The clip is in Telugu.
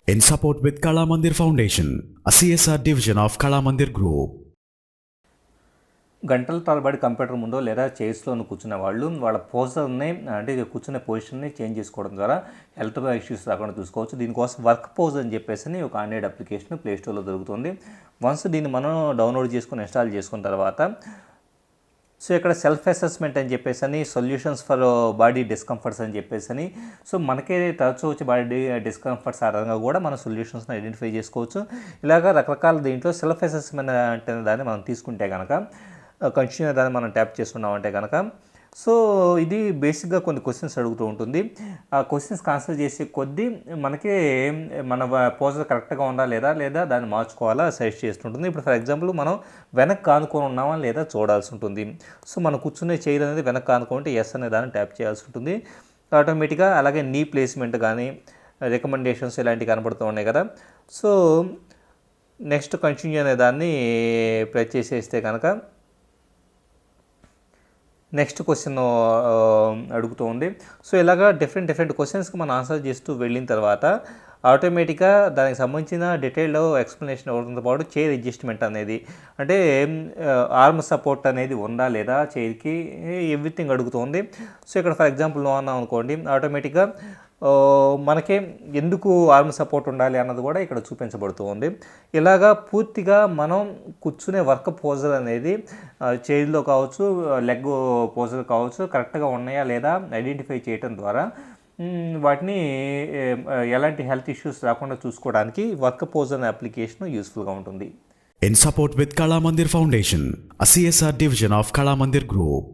In support with Kala Mandir Foundation, a CSR division of Kala Mandir Group. గంటల తరబడి కంప్యూటర్ ముందో లేదా చైర్స్లో కూర్చునే వాళ్ళు వాళ్ళ పోజర్ని అంటే కూర్చునే పొజిషన్ని చేంజ్ చేసుకోవడం ద్వారా హెల్త్ ఇష్యూస్ రాకుండా చూసుకోవచ్చు. దీనికోసం వర్క్ పోజ్ అని చెప్పేసి ఒక ఆండ్రాయిడ్ అప్లికేషన్ ప్లేస్టోర్లో దొరుకుతుంది. వన్స్ దీన్ని మనం డౌన్లోడ్ చేసుకుని ఇన్స్టాల్ చేసుకున్న తర్వాత సో ఇక్కడ సెల్ఫ్ అసెస్మెంట్ అని చెప్పేసి సొల్యూషన్స్ ఫర్ బాడీ డిస్కంఫర్ట్స్ అని చెప్పేసి సో మనకే తరచూ వచ్చే బాడీ డిస్కంఫర్ట్స్ ఆధారంగా కూడా మన సొల్యూషన్స్ని ఐడెంటిఫై చేసుకోవచ్చు. ఇలాగ రకరకాల దీంట్లో సెల్ఫ్ అసెస్మెంట్ అంటే దాన్ని మనం తీసుకుంటే కనుక కంటిన్యూ దాన్ని మనం ట్యాప్ చేస్తున్నామంటే కనుక సో ఇది బేసిక్గా కొన్ని క్వశ్చన్స్ అడుగుతూ ఉంటుంది. ఆ క్వశ్చన్స్కి ఆన్సర్ చేసే కొద్దీ మనకి మన పోజర్ కరెక్ట్గా ఉందా లేదా దాన్ని మార్చుకోవాలా సజెస్ట్ చేస్తుంటుంది. ఇప్పుడు ఫర్ ఎగ్జాంపుల్ మనం వెనక్కి ఆనుకొని ఉన్నామా లేదా చూడాల్సి ఉంటుంది. సో మనం కూర్చునే చైర్ అనేది వెనక్కి ఆనుకుంటే ఎస్ అనే దాన్ని ట్యాప్ చేయాల్సి ఉంటుంది ఆటోమేటిక్గా. అలాగే నీ ప్లేస్మెంట్ కానీ రికమెండేషన్స్ ఇలాంటివి కనబడుతూ ఉన్నాయి కదా. సో నెక్స్ట్ కంటిన్యూ అనే దాన్ని ప్రెస్ చేసేస్తే కనుక నెక్స్ట్ క్వశ్చన్ అడుగుతూ ఉంది. సో ఇలాగా డిఫరెంట్ క్వశ్చన్స్కి మనం ఆన్సర్ చేస్తూ వెళ్ళిన తర్వాత ఆటోమేటిక్గా దానికి సంబంధించిన డీటెయిల్డ్ ఎక్స్ప్లెనేషన్ ఇవ్వడంతో పాటు చైర్ అడ్జస్ట్మెంట్ అనేది అంటే ఆర్మ్ సపోర్ట్ అనేది ఉందా లేదా చైర్కి ఎవ్రీథింగ్ అడుగుతుంది. సో ఇక్కడ ఫర్ ఎగ్జాంపుల్ నో అన్నాం అనుకోండి, ఆటోమేటిక్గా మనకి ఎందుకు ఆర్మ్ సపోర్ట్ ఉండాలి అన్నది కూడా ఇక్కడ చూపించబడుతూ ఉంది. ఇలాగా పూర్తిగా మనం కూర్చునే వర్క్ పోజర్ అనేది చైర్లో కావచ్చు లెగ్ పోజర్ కావచ్చు కరెక్ట్గా ఉన్నాయా లేదా ఐడెంటిఫై చేయడం ద్వారా వాటిని ఎలాంటి హెల్త్ ఇష్యూస్ రాకుండా చూసుకోవడానికి వర్క్ పోజర్ అనే అప్లికేషన్ యూస్ఫుల్గా ఉంటుంది. In support with Kala Mandir Foundation, a CSR division of Kala Mandir Group.